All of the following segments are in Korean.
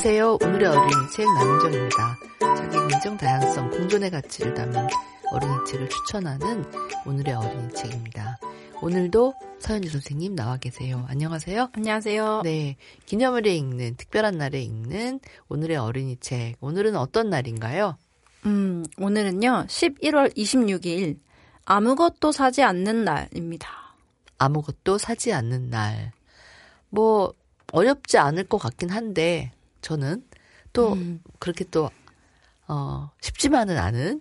안녕하세요. 오늘의 어린이 책 남은정입니다. 자기 인정 다양성 공존의 가치를 담은 어린이 책을 추천하는 오늘의 어린이 책입니다. 오늘도 서현주 선생님 나와 계세요. 안녕하세요. 안녕하세요. 네, 기념일에 읽는, 특별한 날에 읽는 오늘의 어린이 책. 오늘은 어떤 날인가요? 오늘은요 11월 26일 아무것도 사지 않는 날입니다. 아무것도 사지 않는 날. 뭐 어렵지 않을 것 같긴 한데 저는 또 그렇게 또 쉽지만은 않은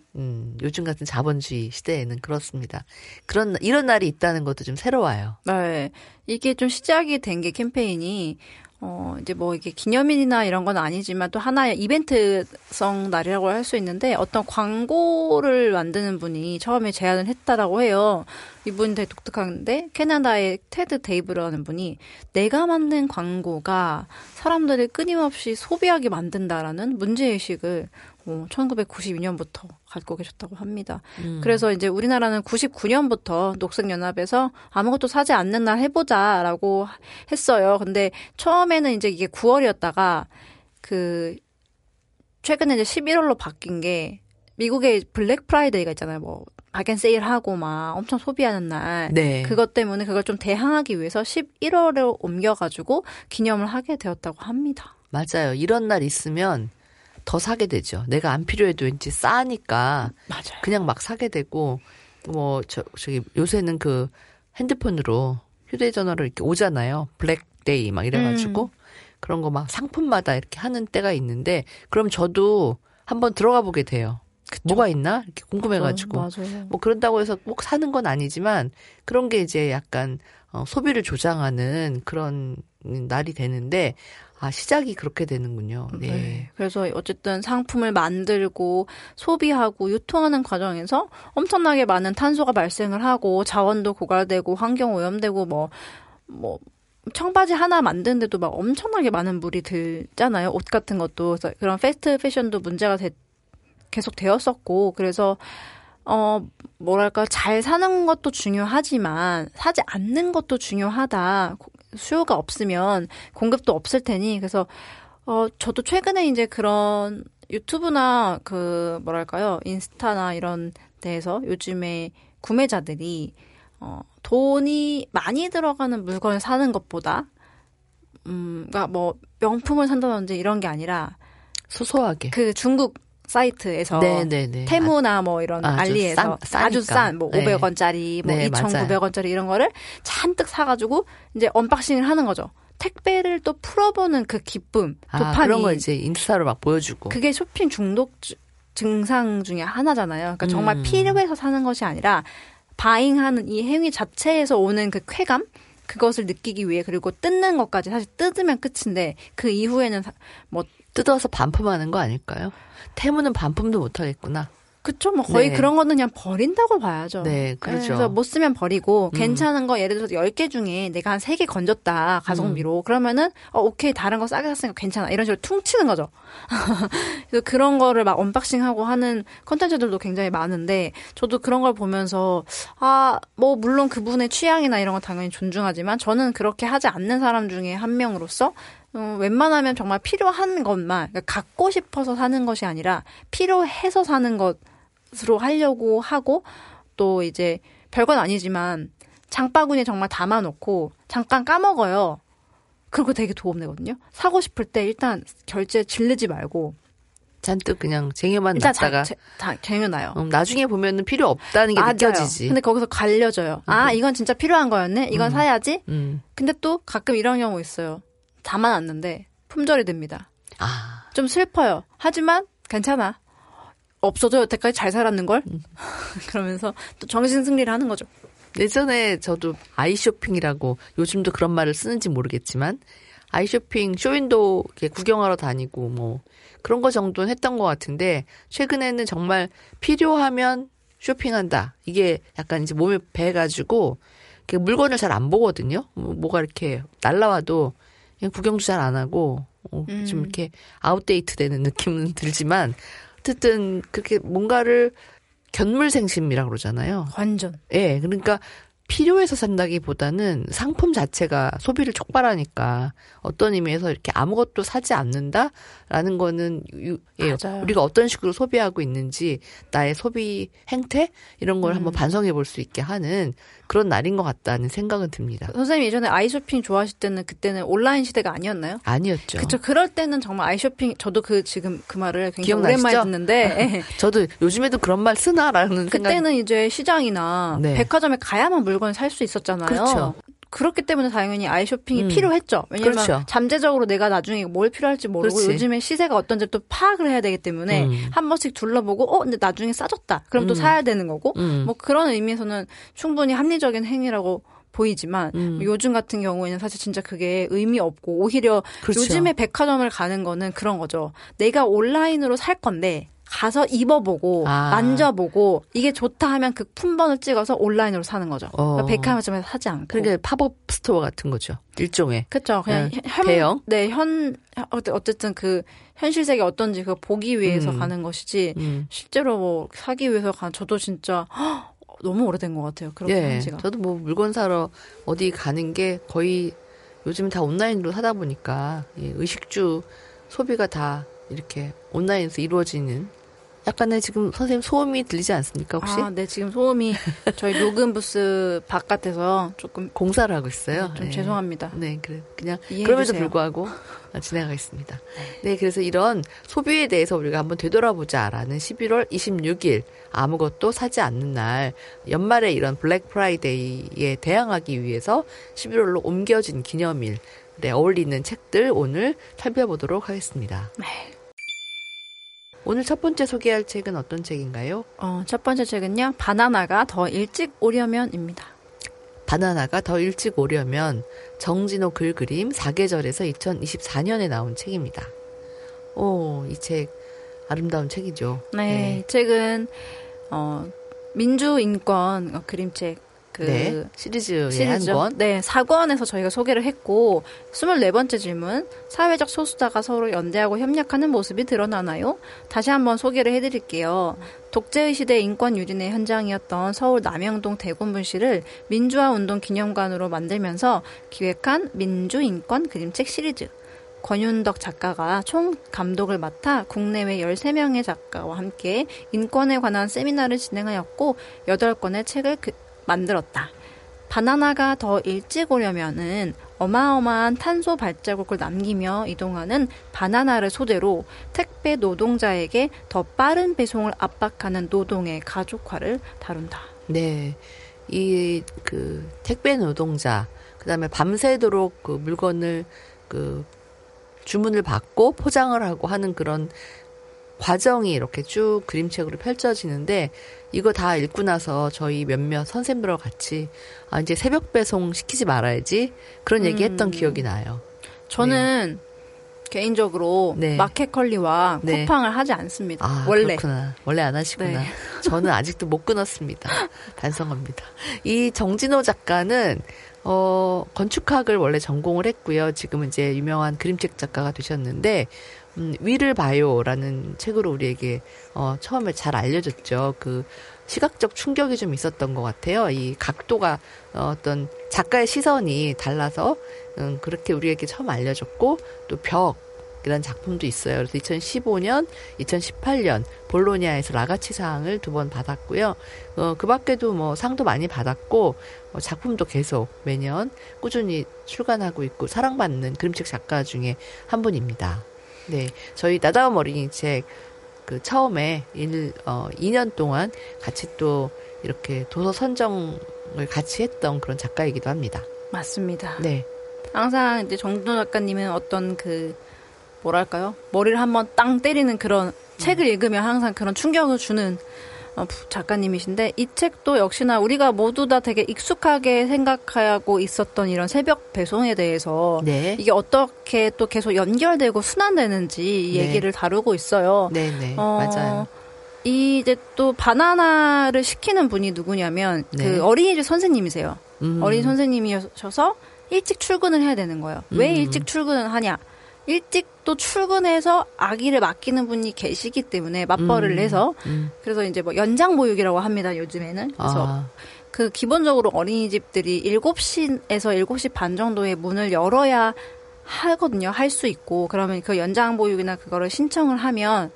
요즘 같은 자본주의 시대에는 그렇습니다. 이런 날이 있다는 것도 좀 새로워요. 네, 이게 좀 시작이 된 게 캠페인이 이제 뭐 이게 기념일이나 이런 건 아니지만 또 하나의 이벤트성 날이라고 할 수 있는데 어떤 광고를 만드는 분이 처음에 제안을 했다라고 해요. 이분이 되게 독특한데 캐나다의 테드 데이브라는 분이 내가 만든 광고가 사람들을 끊임없이 소비하게 만든다라는 문제의식을 1992년부터 갖고 계셨다고 합니다. 그래서 이제 우리나라는 99년부터 녹색연합에서 아무것도 사지 않는 날 해보자라고 했어요. 근데 처음에는 이제 이게 9월이었다가 최근에 이제 11월로 바뀐 게 미국의 블랙 프라이데이가 있잖아요. 뭐 박앤 세일하고 막 엄청 소비하는 날. 네. 그것 때문에 그걸 좀 대항하기 위해서 11월로 옮겨가지고 기념을 하게 되었다고 합니다. 맞아요. 이런 날 있으면 더 사게 되죠. 내가 안 필요해도 왠지 싸니까 맞아요. 그냥 막 사게 되고 뭐 저기 요새는 그 핸드폰으로 휴대전화로 이렇게 오잖아요. 블랙데이 막 이래가지고 그런 거 막 상품마다 이렇게 하는 때가 있는데 그럼 저도 한번 들어가 보게 돼요. 그쵸? 뭐가 있나 이렇게 궁금해가지고 맞아요. 뭐 그런다고 해서 꼭 사는 건 아니지만 그런 게 이제 약간 소비를 조장하는 그런 날이 되는데. 시작이 그렇게 되는군요. 네. 네. 그래서 어쨌든 상품을 만들고 소비하고 유통하는 과정에서 엄청나게 많은 탄소가 발생을 하고 자원도 고갈되고 환경 오염되고 뭐 청바지 하나 만드는데도 막 엄청나게 많은 물이 들잖아요. 옷 같은 것도. 그래서 그런 패스트 패션도 문제가 계속 되었었고 그래서 뭐랄까 잘 사는 것도 중요하지만 사지 않는 것도 중요하다. 수요가 없으면 공급도 없을 테니 그래서 저도 최근에 이제 그런 유튜브나 인스타나 이런 데에서 요즘에 구매자들이 돈이 많이 들어가는 물건을 사는 것보다 그러니까 뭐 명품을 산다든지 이런 게 아니라 소소하게 그 중국 사이트에서 네네네. 테무나 뭐 이런 알리에서 아주 싼 뭐 500원짜리 뭐 네, 2,900원짜리 이런 거를 잔뜩 사가지고 이제 언박싱을 하는 거죠. 택배를 또 풀어보는 그 기쁨, 도파민. 그런 거 이제 인스타로 막 보여주고. 그게 쇼핑 중독 증상 중에 하나잖아요. 그러니까 정말 필요해서 사는 것이 아니라 바잉하는 이 행위 자체에서 오는 그 쾌감? 그것을 느끼기 위해 그리고 뜯는 것까지 사실 뜯으면 끝인데 그 이후에는 뭐 뜯어서 반품하는 거 아닐까요? 테무는 반품도 못하겠구나. 그쵸. 뭐 거의 그런 거는 그냥 버린다고 봐야죠. 네, 그렇죠. 그래서 못 쓰면 버리고 괜찮은 거 예를 들어서 10개 중에 내가 한 3개 건졌다. 가성비로. 그러면은 오케이 다른 거 싸게 샀으니까 괜찮아. 이런 식으로 퉁치는 거죠. 그래서 그런 거를 막 언박싱하고 하는 콘텐츠들도 굉장히 많은데 저도 그런 걸 보면서 뭐 물론 그분의 취향이나 이런 건 당연히 존중하지만 저는 그렇게 하지 않는 사람 중에 한 명으로서 웬만하면 정말 필요한 것만 그러니까 갖고 싶어서 사는 것이 아니라 필요해서 사는 것으로 하려고 하고 또 이제 별건 아니지만 장바구니에 정말 담아놓고 잠깐 까먹어요. 그리고 되게 도움되거든요. 사고 싶을 때 일단 결제 질르지 말고 잔뜩 그냥 쟁여만 일단 놨다가 쟁여놔요. 나중에 보면은 필요 없다는 게 맞아요. 느껴지지. 근데 거기서 갈려져요. 이건 진짜 필요한 거였네. 이건 사야지. 근데 또 가끔 이런 경우 있어요. 담아놨는데 품절이 됩니다. 좀 슬퍼요. 하지만 괜찮아. 없어도 여태까지 잘 살았는걸? 그러면서 또 정신승리를 하는 거죠. 예전에 저도 아이쇼핑이라고 요즘도 그런 말을 쓰는지 모르겠지만 아이쇼핑 쇼윈도 구경하러 다니고 뭐 그런 거 정도는 했던 것 같은데 최근에는 정말 필요하면 쇼핑한다. 이게 약간 이제 몸에 배가지고 물건을 잘 안 보거든요. 뭐가 이렇게 날라와도 그냥 구경도 잘 안 하고 좀 이렇게 아웃데이트 되는 느낌은 들지만 어쨌든 그렇게 뭔가를 견물생심이라고 그러잖아요. 완전. 예, 그러니까 필요해서 산다기보다는 상품 자체가 소비를 촉발하니까 어떤 의미에서 이렇게 아무것도 사지 않는다라는 거는 맞아요. 우리가 어떤 식으로 소비하고 있는지 나의 소비 행태 이런 걸 한번 반성해 볼 수 있게 하는 그런 날인 것 같다는 생각은 듭니다. 선생님 예전에 아이쇼핑 좋아하실 때는 그때는 온라인 시대가 아니었나요? 아니었죠. 그렇죠. 그럴 때는 정말 아이쇼핑 저도 지금 그 말을 굉장히 기억나시죠? 오랜만에 듣는데 저도 요즘에도 그런 말 쓰나라는 생각. 그때는 이제 시장이나 네. 백화점에 가야만 물건을 살 수 있었잖아요. 그렇죠. 그렇기 때문에 당연히 아이쇼핑이 필요했죠. 왜냐면 그렇죠. 잠재적으로 내가 나중에 뭘 필요할지 모르고 그렇지. 요즘에 시세가 어떤지 또 파악을 해야 되기 때문에 한 번씩 둘러보고 근데 나중에 싸졌다. 그럼 또 사야 되는 거고 뭐 그런 의미에서는 충분히 합리적인 행위라고 보이지만 요즘 같은 경우에는 사실 진짜 그게 의미 없고 오히려 그렇죠. 요즘에 백화점을 가는 거는 그런 거죠. 내가 온라인으로 살 건데 가서 입어보고 만져보고 이게 좋다 하면 그 품번을 찍어서 온라인으로 사는 거죠. 그러니까 백화점에서 사지 않고. 그러니까 팝업 스토어 같은 거죠. 일종의. 그렇죠. 그냥 대형. 네, 어쨌든 그 현실 세계 어떤지 그거 보기 위해서 가는 것이지 실제로 뭐 사기 위해서 저도 진짜 너무 오래된 것 같아요. 그렇게 한 지가. 저도 뭐 물건 사러 어디 가는 게 거의 요즘 다 온라인으로 사다 보니까 의식주 소비가 다 이렇게 온라인에서 이루어지는 약간의 지금 선생님 소음이 들리지 않습니까 혹시? 네, 지금 소음이 저희 녹음 부스 바깥에서 조금 공사를 하고 있어요. 좀 죄송합니다. 네, 그냥 이해해 그럼에도 주세요. 불구하고 지나가겠습니다. 네, 그래서 이런 소비에 대해서 우리가 한번 되돌아보자라는 11월 26일 아무것도 사지 않는 날 연말에 이런 블랙 프라이데이에 대항하기 위해서 11월로 옮겨진 기념일에 어울리는 책들 오늘 살펴보도록 하겠습니다. 네. 오늘 첫 번째 소개할 책은 어떤 책인가요? 첫 번째 책은요. 바나나가 더 일찍 오려면입니다. 바나나가 더 일찍 오려면 정진호 글그림 4계절에서 2024년에 나온 책입니다. 이 책 아름다운 책이죠. 네, 이 책은 민주인권 그림책 시리즈의 한 권. 네, 4권에서 저희가 소개를 했고 24번째 질문. 사회적 소수자가 서로 연대하고 협력하는 모습이 드러나나요? 다시 한번 소개를 해드릴게요. 독재의 시대 인권 유린의 현장이었던 서울 남영동 대군분실을 민주화운동 기념관으로 만들면서 기획한 민주인권 그림책 시리즈. 권윤덕 작가가 총 감독을 맡아 국내외 13명의 작가와 함께 인권에 관한 세미나를 진행하였고 8권의 책을 만들었다. 바나나가 더 일찍 오려면은 어마어마한 탄소 발자국을 남기며 이동하는 바나나를 소재로 택배 노동자에게 더 빠른 배송을 압박하는 노동의 가족화를 다룬다. 네. 택배 노동자, 그 다음에 밤새도록 그 물건을 주문을 받고 포장을 하고 하는 그런 과정이 이렇게 쭉 그림책으로 펼쳐지는데 이거 다 읽고 나서 저희 몇몇 선생님들하고 같이 이제 새벽 배송 시키지 말아야지 그런 얘기 했던 기억이 나요. 저는 개인적으로 마켓컬리와 쿠팡을 하지 않습니다. 원래. 그렇구나. 원래 안 하시구나. 저는 아직도 못 끊었습니다. 반성합니다. 이 정진호 작가는 건축학을 원래 전공을 했고요. 지금 이제 유명한 그림책 작가가 되셨는데 위를 봐요라는 책으로 우리에게 처음에 잘 알려줬죠. 그 시각적 충격이 좀 있었던 것 같아요. 이 각도가 어떤 작가의 시선이 달라서 그렇게 우리에게 처음 알려줬고 또 벽이라는 작품도 있어요. 그래서 2015년, 2018년 볼로냐에서 라가치상을 2번 받았고요. 그 밖에도 뭐 상도 많이 받았고 작품도 계속 매년 꾸준히 출간하고 있고 사랑받는 그림책 작가 중에 한 분입니다. 네, 저희 나다움 어린이 책 처음에 2년 동안 같이 또 이렇게 도서 선정을 같이 했던 그런 작가이기도 합니다. 맞습니다. 네. 항상 이제 정진호 작가님은 어떤 뭐랄까요? 머리를 한번 땅 때리는 그런 책을 읽으면 항상 그런 충격을 주는 작가님이신데 이 책도 역시나 우리가 모두 다 되게 익숙하게 생각하고 있었던 이런 새벽 배송에 대해서 이게 어떻게 또 계속 연결되고 순환되는지 이 얘기를 다루고 있어요. 네, 맞아요. 이제 또 바나나를 시키는 분이 누구냐면 그 어린이집 선생님이세요. 어린이 선생님이셔서 일찍 출근을 해야 되는 거예요. 왜 일찍 출근을 하냐? 일찍 또 출근해서 아기를 맡기는 분이 계시기 때문에 맞벌이를 해서 그래서 이제 뭐 연장 보육이라고 합니다. 요즘에는. 그래서 그 기본적으로 어린이집들이 7시에서 7시 반 정도에 문을 열어야 하거든요. 할 수 있고. 그러면 그 연장 보육이나 그거를 신청을 하면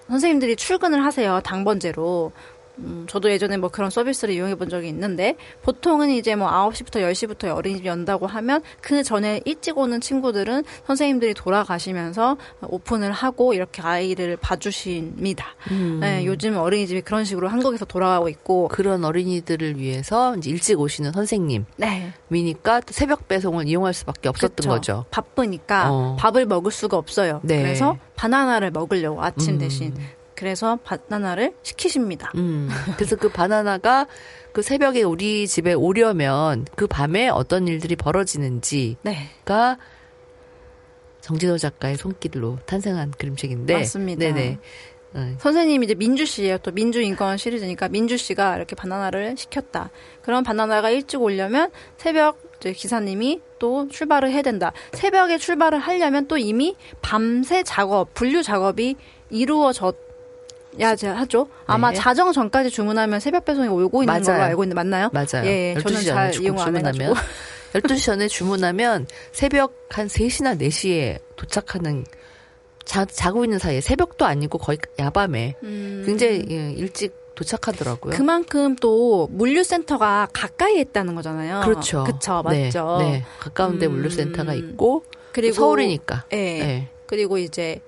선생님들이 출근을 하세요. 당번제로. 저도 예전에 뭐 그런 서비스를 이용해 본 적이 있는데 보통은 이제 뭐 9시부터 10시부터 어린이집 연다고 하면 그 전에 일찍 오는 친구들은 선생님들이 돌아가시면서 오픈을 하고 이렇게 아이를 봐주십니다. 네, 요즘 어린이집이 그런 식으로 한국에서 돌아가고 있고 그런 어린이들을 위해서 이제 일찍 오시는 선생님 네. 미니까 또 새벽 배송을 이용할 수밖에 없었던 그쵸. 거죠. 바쁘니까 밥을 먹을 수가 없어요. 네. 그래서 바나나를 먹으려고 아침 대신 그래서 바나나를 시키십니다. 그래서 그 바나나가 그 새벽에 우리 집에 오려면 그 밤에 어떤 일들이 벌어지는지가 네. 정진호 작가의 손길로 탄생한 그림책인데. 맞습니다. 네네. 선생님이 이제 민주 씨예요. 또 민주 인권 시리즈니까 민주 씨가 이렇게 바나나를 시켰다. 그럼 바나나가 일찍 오려면 새벽 이제 기사님이 또 출발을 해야 된다. 새벽에 출발을 하려면 또 이미 밤새 작업, 분류 작업이 이루어졌 하죠. 아마 네. 자정 전까지 주문하면 새벽 배송이 오고 있는 걸로 알고 있는데 맞나요? 맞아요. 예, 저는 잘 이용 안 해가지고. 12시 전에 주문하면 새벽 한 3시나 4시에 도착하는 자고 있는 사이에 새벽도 아니고 거의 야밤에 굉장히 일찍 도착하더라고요. 그만큼 또 물류센터가 가까이에 있다는 거잖아요. 그렇죠. 그쵸, 네, 맞죠. 네. 가까운데 물류센터가 있고 그리고 서울이니까. 예. 네. 그리고 이제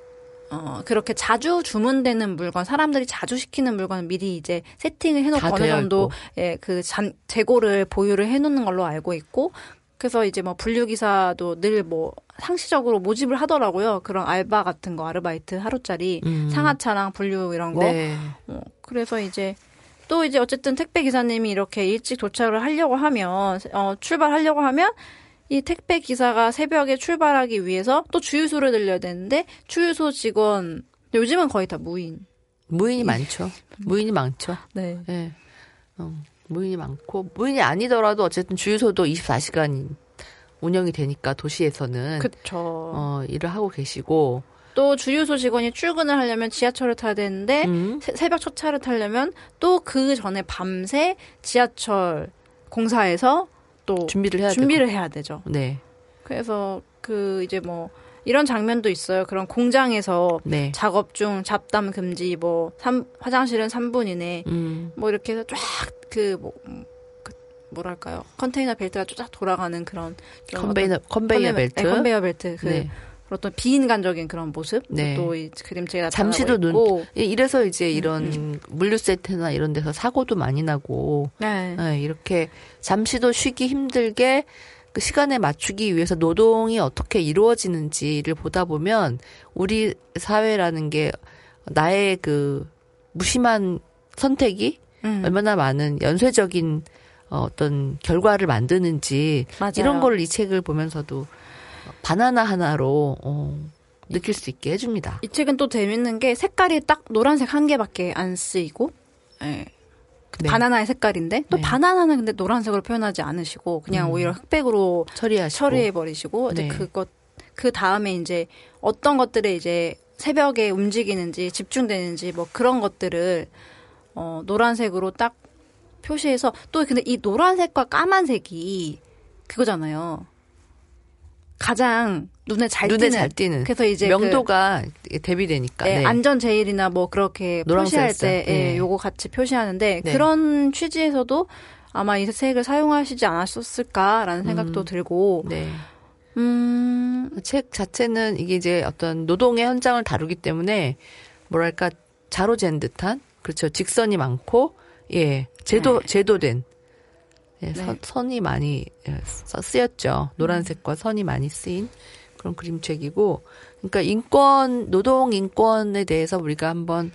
그렇게 자주 주문되는 물건, 사람들이 자주 시키는 물건은 미리 이제 세팅을 해놓고 어느 정도, 예, 재고를 보유를 해놓는 걸로 알고 있고, 그래서 이제 뭐 분류기사도 늘 뭐 상시적으로 모집을 하더라고요. 그런 알바 같은 거, 아르바이트 하루짜리, 상하차랑 분류 이런 거. 네. 그래서 이제 또 이제 어쨌든 택배 기사님이 이렇게 일찍 도착을 하려고 하면, 출발하려고 하면, 이 택배 기사가 새벽에 출발하기 위해서 또 주유소를 들려야 되는데 주유소 직원 요즘은 거의 다 무인이 많죠. 무인이 많죠. 네. 네. 무인이 많고 무인이 아니더라도 어쨌든 주유소도 24시간 운영이 되니까 도시에서는 그렇죠. 일을 하고 계시고 또 주유소 직원이 출근을 하려면 지하철을 타야 되는데 새벽 첫 차를 타려면 또 그 전에 밤새 지하철 공사에서 또 준비를 해야 되죠. 네. 그래서 이제 뭐 이런 장면도 있어요. 그런 공장에서 네. 작업 중 잡담 금지 뭐 화장실은 3분 이내 뭐 이렇게 해서 쫙 뭐랄까요? 컨테이너 벨트가 쫙 돌아가는 그런 컨베이어 벨트. 네, 컨베이어 벨트. 네. 어떤 비인간적인 그런 모습. 네. 또 이 그림체가 나타나고 잠시도 있고. 이래서 이제 이런 물류센터나 이런 데서 사고도 많이 나고. 네. 네, 이렇게 잠시도 쉬기 힘들게 그 시간에 맞추기 위해서 노동이 어떻게 이루어지는지를 보다 보면 우리 사회라는 게 나의 그 무심한 선택이 얼마나 많은 연쇄적인 어떤 결과를 만드는지 맞아요. 이런 걸 이 책을 보면서도 바나나 하나로 느낄 수 있게 해줍니다. 이 책은 또 재밌는 게 색깔이 딱 노란색 한 개밖에 안 쓰이고 네. 네. 바나나의 색깔인데 또 네. 바나나는 근데 노란색으로 표현하지 않으시고 그냥 오히려 흑백으로 처리해버리시고 네. 이제 그 다음에 이제 어떤 것들에 이제 새벽에 움직이는지 집중되는지 뭐 그런 것들을 노란색으로 딱 표시해서 또 근데 이 노란색과 까만색이 그거잖아요. 가장 눈에 잘 띄는. 그래서 이제 명도가 대비되니까. 네, 안전 제일이나 뭐 그렇게 표시할 때 네. 요거 같이 표시하는데 네. 그런 취지에서도 아마 이 색을 사용하시지 않았었을까라는 생각도 들고. 네. 책 자체는 이게 이제 어떤 노동의 현장을 다루기 때문에 뭐랄까 자로잰 듯한 그렇죠. 직선이 많고 예 제도된 예, 네. 선이 많이 쓰였죠. 노란색과 선이 많이 쓰인 그런 그림책이고, 그러니까 노동 인권에 대해서 우리가 한번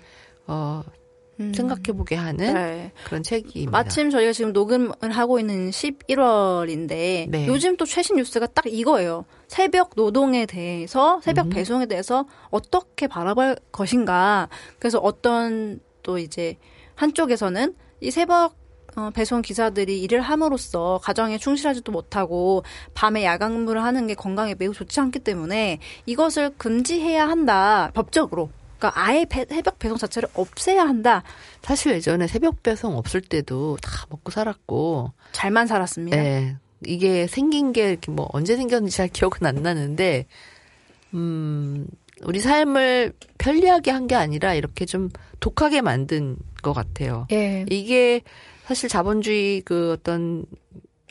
생각해보게 하는 네. 그런 책입니다. 마침 저희가 지금 녹음을 하고 있는 11월인데 네. 요즘 또 최신 뉴스가 딱 이거예요. 새벽 노동에 대해서 새벽 배송에 대해서 어떻게 바라볼 것인가. 그래서 어떤 또 이제 한쪽에서는 이 새벽 배송 기사들이 일을 함으로써 가정에 충실하지도 못하고 밤에 야간 근무를 하는 게 건강에 매우 좋지 않기 때문에 이것을 금지해야 한다. 법적으로. 그러니까 아예 새벽 배송 자체를 없애야 한다. 사실 예전에 새벽 배송 없을 때도 다 먹고 살았고. 잘만 살았습니다. 네. 이게 생긴 게 이렇게 뭐 언제 생겼는지 잘 기억은 안 나는데, 우리 삶을 편리하게 한 게 아니라 이렇게 좀 독하게 만든 것 같아요. 예. 이게 사실 자본주의 그 어떤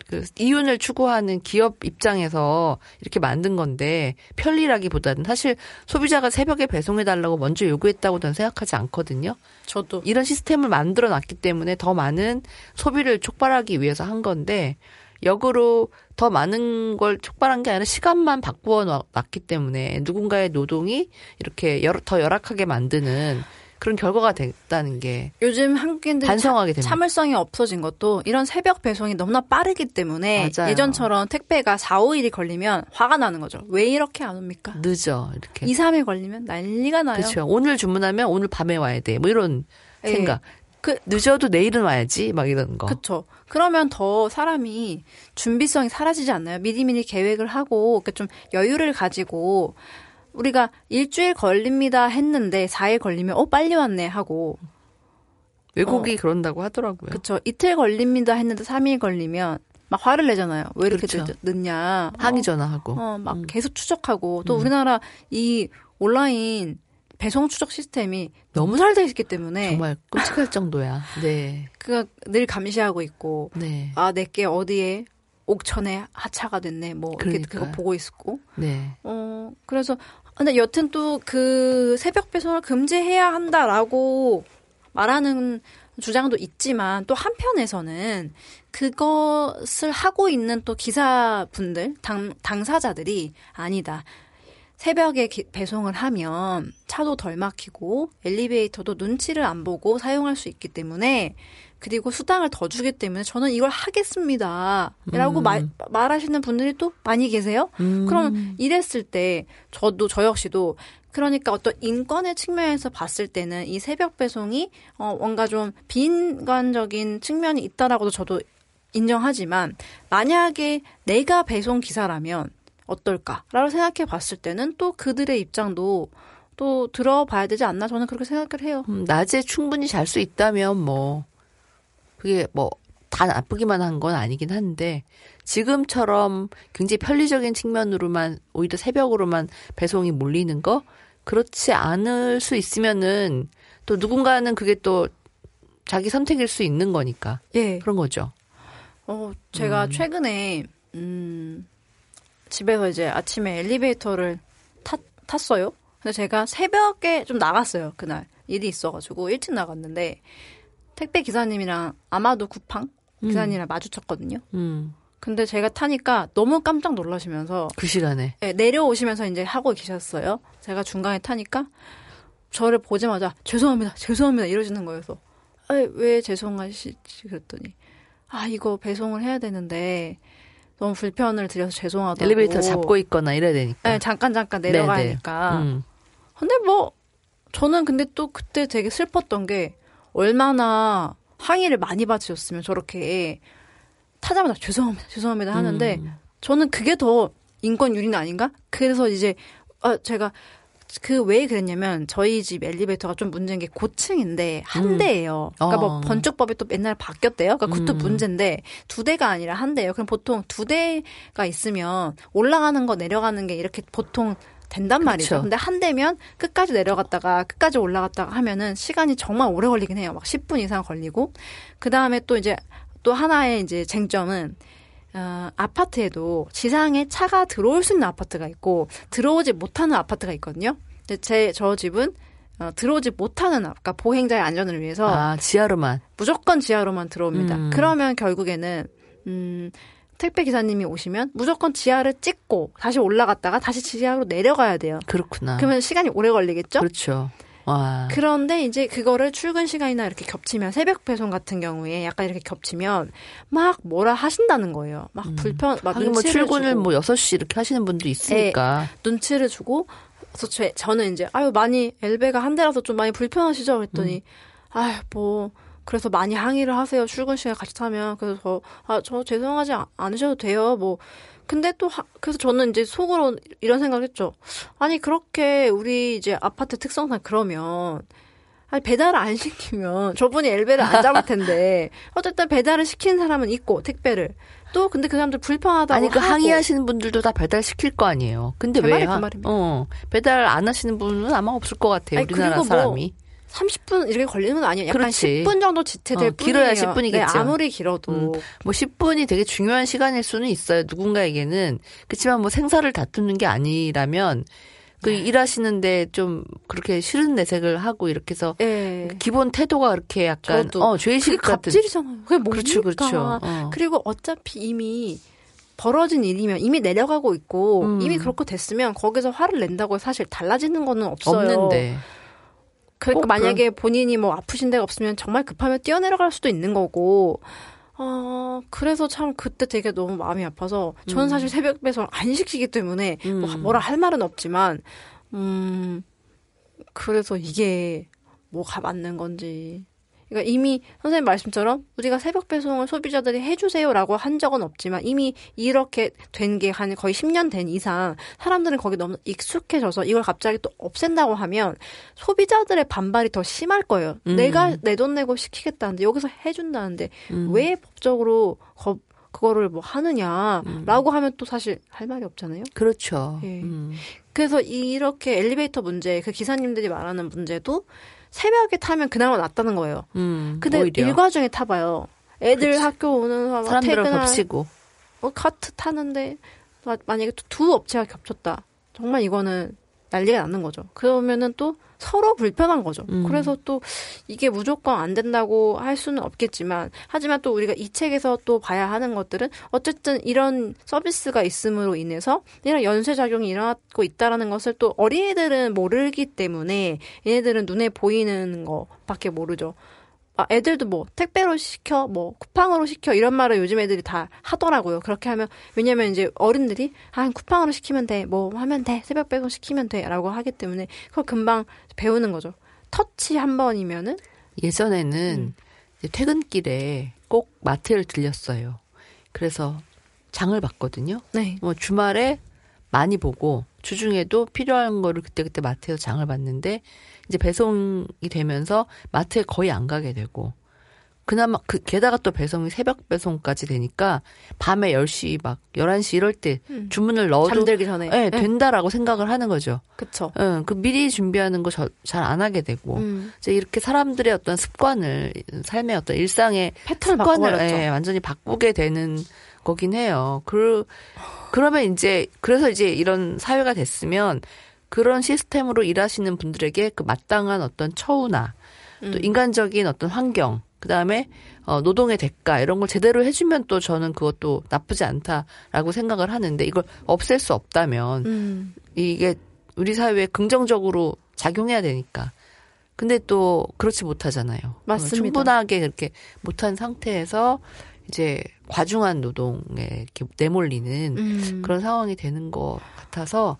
그 이윤을 추구하는 기업 입장에서 이렇게 만든 건데 편리라기보다는 사실 소비자가 새벽에 배송해달라고 먼저 요구했다고 저는 생각하지 않거든요. 저도. 이런 시스템을 만들어 놨기 때문에 더 많은 소비를 촉발하기 위해서 한 건데 역으로 더 많은 걸 촉발한 게 아니라 시간만 바꾸어 놨기 때문에 누군가의 노동이 이렇게 더 열악하게 만드는 그런 결과가 됐다는 게 요즘 한국인들이 반성하게 됩니다. 참을성이 없어진 것도 이런 새벽 배송이 너무나 빠르기 때문에 맞아요. 예전처럼 택배가 4, 5일이 걸리면 화가 나는 거죠. 왜 이렇게 안 옵니까? 늦어 이렇게. 2, 3일 걸리면 난리가 나요. 그렇죠. 오늘 주문하면 오늘 밤에 와야 돼. 뭐 이런 예. 생각. 늦어도 내일은 와야지. 막 이런 거. 그렇죠. 그러면 더 사람이 준비성이 사라지지 않나요? 미리미리 계획을 하고 좀 여유를 가지고 우리가 일주일 걸립니다 했는데 4일 걸리면 빨리 왔네 하고 외국이 그런다고 하더라고요. 그렇죠. 이틀 걸립니다 했는데 3일 걸리면 막 화를 내잖아요. 왜 이렇게 그렇죠. 늦냐. 항의 전화하고. 막 계속 추적하고 또 우리나라 이 온라인 배송 추적 시스템이 너무 잘 돼 있기 때문에 정말 끔찍할 정도야. 네. 그가 늘 감시하고 있고 네. 내게 어디에 옥천에 하차가 됐네. 뭐 이렇게 그거 보고 있고. 네. 그래서 근데 여튼 또 그 새벽 배송을 금지해야 한다라고 말하는 주장도 있지만 또 한편에서는 그것을 하고 있는 또 기사분들, 당사자들이 아니다. 새벽에 배송을 하면 차도 덜 막히고 엘리베이터도 눈치를 안 보고 사용할 수 있기 때문에 그리고 수당을 더 주기 때문에 저는 이걸 하겠습니다. 라고 말하시는 분들이 또 많이 계세요. 그럼 이랬을 때 저 역시도 그러니까 어떤 인권의 측면에서 봤을 때는 이 새벽 배송이 뭔가 좀 비인간적인 측면이 있다라고도 저도 인정하지만 만약에 내가 배송 기사라면 어떨까라고 생각해 봤을 때는 또 그들의 입장도 또 들어봐야 되지 않나 저는 그렇게 생각을 해요. 낮에 충분히 잘 수 있다면 뭐 그게 뭐 다 나쁘기만 한 건 아니긴 한데 지금처럼 굉장히 편리적인 측면으로만 오히려 새벽으로만 배송이 몰리는 거 그렇지 않을 수 있으면은 또 누군가는 그게 또 자기 선택일 수 있는 거니까. 예. 그런 거죠. 제가 최근에 집에서 이제 아침에 엘리베이터를 탔어요. 근데 제가 새벽에 좀 나갔어요. 그날 일이 있어가지고 일찍 나갔는데 택배 기사님이랑 아마도 쿠팡 기사님이랑 마주쳤거든요. 근데 제가 타니까 너무 깜짝 놀라시면서 그 시간에 네, 내려오시면서 이제 하고 계셨어요. 제가 중간에 타니까 저를 보자마자 죄송합니다 이러시는 거여서 왜 죄송하시지 그랬더니 이거 배송을 해야 되는데 너무 불편을 드려서 죄송하다고. 엘리베이터 잡고 있거나 이래야 되니까. 네, 잠깐 내려가야 하니까. 근데 뭐 저는 근데 또 그때 되게 슬펐던 게 얼마나 항의를 많이 받으셨으면 저렇게 타자마자 죄송합니다 하는데 저는 그게 더 인권 유린 아닌가? 그래서 이제 제가 왜 그랬냐면 저희 집 엘리베이터가 좀 문제인 게 고층인데 한 대예요. 그러니까 뭐 건축법이 또 맨날 바뀌었대요. 그러니까 그것도 문제인데 2대가 아니라 한 대예요. 그럼 보통 2대가 있으면 올라가는 거 내려가는 게 이렇게 보통 된단 말이죠. 그렇죠. 근데 한 대면 끝까지 내려갔다가 끝까지 올라갔다가 하면은 시간이 정말 오래 걸리긴 해요. 막 10분 이상 걸리고. 그다음에 또 이제 또 하나의 이제 쟁점은 아파트에도 지상에 차가 들어올 수 있는 아파트가 있고 들어오지 못하는 아파트가 있거든요. 근데 저 집은 들어오지 못하는 그러니까 보행자의 안전을 위해서 지하로만 무조건 지하로만 들어옵니다. 그러면 결국에는 택배 기사님이 오시면 무조건 지하를 찍고 다시 올라갔다가 다시 지하로 내려가야 돼요. 그렇구나. 그러면 시간이 오래 걸리겠죠? 그렇죠. 와. 그런데 이제 그거를 출근 시간이나 이렇게 겹치면 새벽 배송 같은 경우에 약간 이렇게 겹치면 막 뭐라 하신다는 거예요. 막 막 하긴 뭐 출근을 주고. 뭐 6시 이렇게 하시는 분도 있으니까. 네, 눈치를 주고 그래서 저는 이제 많이 엘베가 한 대라서 좀 많이 불편하시죠? 그랬더니 뭐 그래서 많이 항의를 하세요. 출근 시간 같이 타면. 그래서 저 죄송하지 않으셔도 돼요. 뭐 근데 또 그래서 저는 이제 속으로 이런 생각을 했죠. 아니 그렇게 우리 이제 아파트 특성상 그러면 아니 배달을 안 시키면 저분이 엘베를 안 잡을 텐데 어쨌든 배달을 시키는 사람은 있고 택배를 또 근데 그 사람들 불편하다고 아니 그 하고. 항의하시는 분들도 다 배달 시킬 거 아니에요. 근데 제 왜 말이 그 말입니다. 배달 안 하시는 분은 아마 없을 것 같아요. 아니, 우리나라 그리고 사람이. 30분 이렇게 걸리는 건 아니에요. 약간 그렇지. 10분 정도 지체될 뿐이에요. 길어야 10분이겠죠. 네, 아무리 길어도. 뭐 10분이 되게 중요한 시간일 수는 있어요. 누군가에게는. 그렇지만 뭐 생사를 다투는 게 아니라면 그 일하시는데 좀 그렇게 싫은 내색을 하고 이렇게 해서 네. 기본 태도가 그렇게 약간 죄의식 그게 같은. 갑질이잖아요. 그게 뭡니까? 그렇죠. 그리고 어차피 이미 벌어진 일이면 이미 내려가고 있고 이미 그렇게 됐으면 거기서 화를 낸다고 사실 달라지는 거는 없어요. 없는데. 그러니까 만약에 본인이 뭐 아프신 데가 없으면 정말 급하면 뛰어내려갈 수도 있는 거고. 그래서 참 그때 되게 너무 마음이 아파서 저는 사실 새벽 배송 안 시키기 때문에 뭐라 할 말은 없지만 그래서 이게 뭐가 맞는 건지. 그러니까 이미 선생님 말씀처럼 우리가 새벽 배송을 소비자들이 해주세요라고 한 적은 없지만 이미 이렇게 된 게 한 거의 10년 된 이상 사람들은 거기 너무 익숙해져서 이걸 갑자기 또 없앤다고 하면 소비자들의 반발이 더 심할 거예요. 내가 내 돈 내고 시키겠다는데 여기서 해준다는데 왜 법적으로 그거를 뭐 하느냐라고 하면 또 사실 할 말이 없잖아요. 그렇죠. 예. 그래서 이렇게 엘리베이터 문제, 그 기사님들이 말하는 문제도 새벽에 타면 그나마 낫다는 거예요. 근데 오히려. 일과 중에 타봐요. 애들 그치. 학교 오는 사람들은 겹치고. 카트 타는데 만약에 또 두 업체가 겹쳤다. 정말 이거는 난리가 나는 거죠. 그러면은 또 서로 불편한 거죠. 그래서 또 이게 무조건 안 된다고 할 수는 없겠지만 하지만 또 우리가 이 책에서 또 봐야 하는 것들은 어쨌든 이런 서비스가 있음으로 인해서 이런 연쇄작용이 일어나고 있다라는 것을 또 어린이들은 모르기 때문에 얘네들은 눈에 보이는 거밖에 모르죠. 애들도 뭐 택배로 시켜 뭐 쿠팡으로 시켜 이런 말을 요즘 애들이 다 하더라고요. 그렇게 하면 왜냐면 이제 어른들이 쿠팡으로 시키면 돼 뭐 하면 돼 새벽 배송 시키면 돼라고 하기 때문에 그걸 금방 배우는 거죠. 터치 한 번이면은 예전에는 이제 퇴근길에 꼭 마트를 들렸어요. 그래서 장을 봤거든요. 네. 뭐 주말에 많이 보고 주중에도 필요한 거를 그때그때 마트에서 장을 봤는데 이제 배송이 되면서 마트에 거의 안 가게 되고 그나마 게다가 또 배송이 새벽 배송까지 되니까 밤에 10시 막 11시 이럴 때 주문을 넣어도 잠들기 전에 네, 된다라고 생각을 하는 거죠. 그쵸. 그 미리 준비하는 거 잘 안 하게 되고 이제 이렇게 사람들의 어떤 습관을 삶의 어떤 일상의 패턴을 습관을 바꿔버렸죠. 완전히 바꾸게 되는 거긴 해요. 그러면 이제 그래서 이제 이런 사회가 됐으면 그런 시스템으로 일하시는 분들에게 그 마땅한 어떤 처우나 또 인간적인 어떤 환경, 그다음에 노동의 대가 이런 걸 제대로 해주면 또 저는 그것도 나쁘지 않다라고 생각을 하는데 이걸 없앨 수 없다면 이게 우리 사회에 긍정적으로 작용해야 되니까. 근데 또 그렇지 못하잖아요. 맞습니다. 충분하게 그렇게 못한 상태에서 이제 과중한 노동에 이렇게 내몰리는 그런 상황이 되는 것 같아서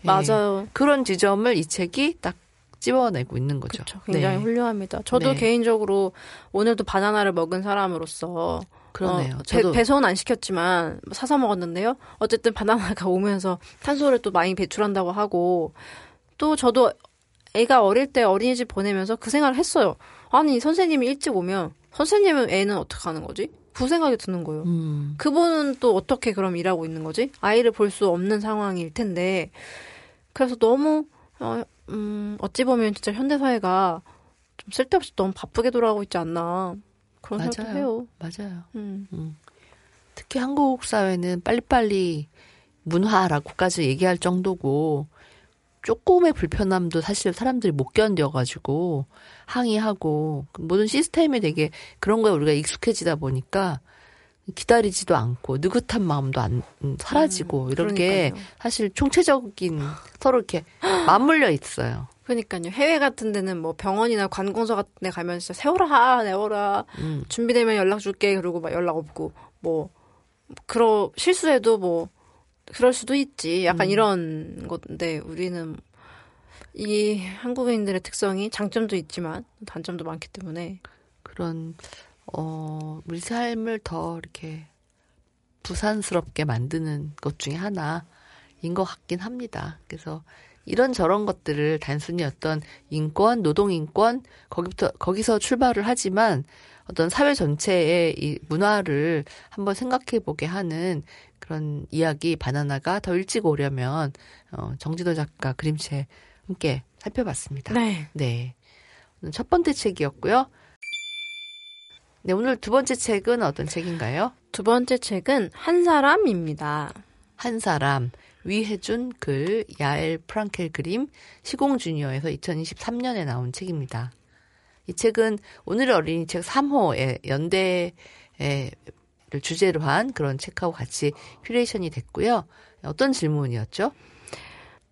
맞아요. 그런 지점을 이 책이 딱 찝어내고 있는 거죠. 그렇죠. 굉장히 훌륭합니다. 저도 개인적으로 오늘도 바나나를 먹은 사람으로서 그러네요. 배송은 안 시켰지만 사서 먹었는데요. 어쨌든 바나나가 오면서 탄소를 또 많이 배출한다고 하고 또 저도 애가 어릴 때 어린이집 보내면서 그 생각을 했어요. 아니 선생님이 일찍 오면 선생님은 애는 어떻게 하는 거지? 그 생각이 드는 거예요. 그분은 또 어떻게 그럼 일하고 있는 거지? 아이를 볼 수 없는 상황일 텐데 그래서 너무 어찌 보면 진짜 현대사회가 좀 쓸데없이 너무 바쁘게 돌아가고 있지 않나 그런 생각도 해요. 맞아요. 특히 한국 사회는 빨리빨리 문화라고까지 얘기할 정도고 조금의 불편함도 사실 사람들이 못 견뎌가지고 항의하고 모든 시스템이 되게 그런 거에 우리가 익숙해지다 보니까 기다리지도 않고 느긋한 마음도 사라지고 이런 게 사실 총체적인 서로 이렇게 맞물려 있어요. 그러니까요. 해외 같은 데는 뭐 병원이나 관공서 같은 데 가면 진짜 세워라 내워라 준비되면 연락 줄게 그러고 막 연락 없고 뭐 실수해도 뭐 그럴 수도 있지. 약간 이런 건데 우리는 이 한국인들의 특성이 장점도 있지만 단점도 많기 때문에 그런 우리 삶을 더 이렇게 부산스럽게 만드는 것 중에 하나인 것 같긴 합니다. 그래서 이런저런 것들을 단순히 어떤 인권, 노동인권, 거기서 출발을 하지만 어떤 사회 전체의 이 문화를 한번 생각해 보게 하는 그런 이야기 바나나가 더 일찍 오려면 정진호 작가 그림체 함께 살펴봤습니다. 네. 네. 오늘 첫 번째 책이었고요. 네, 오늘 두 번째 책은 어떤 책인가요? 두 번째 책은 한 사람입니다. 한 사람, 위혜준 글, 야엘 프랑켈 그림, 시공주니어에서 2023년에 나온 책입니다. 이 책은 오늘의 어린이 책 3호의 연대를 주제로 한 그런 책하고 같이 큐레이션이 됐고요. 어떤 질문이었죠?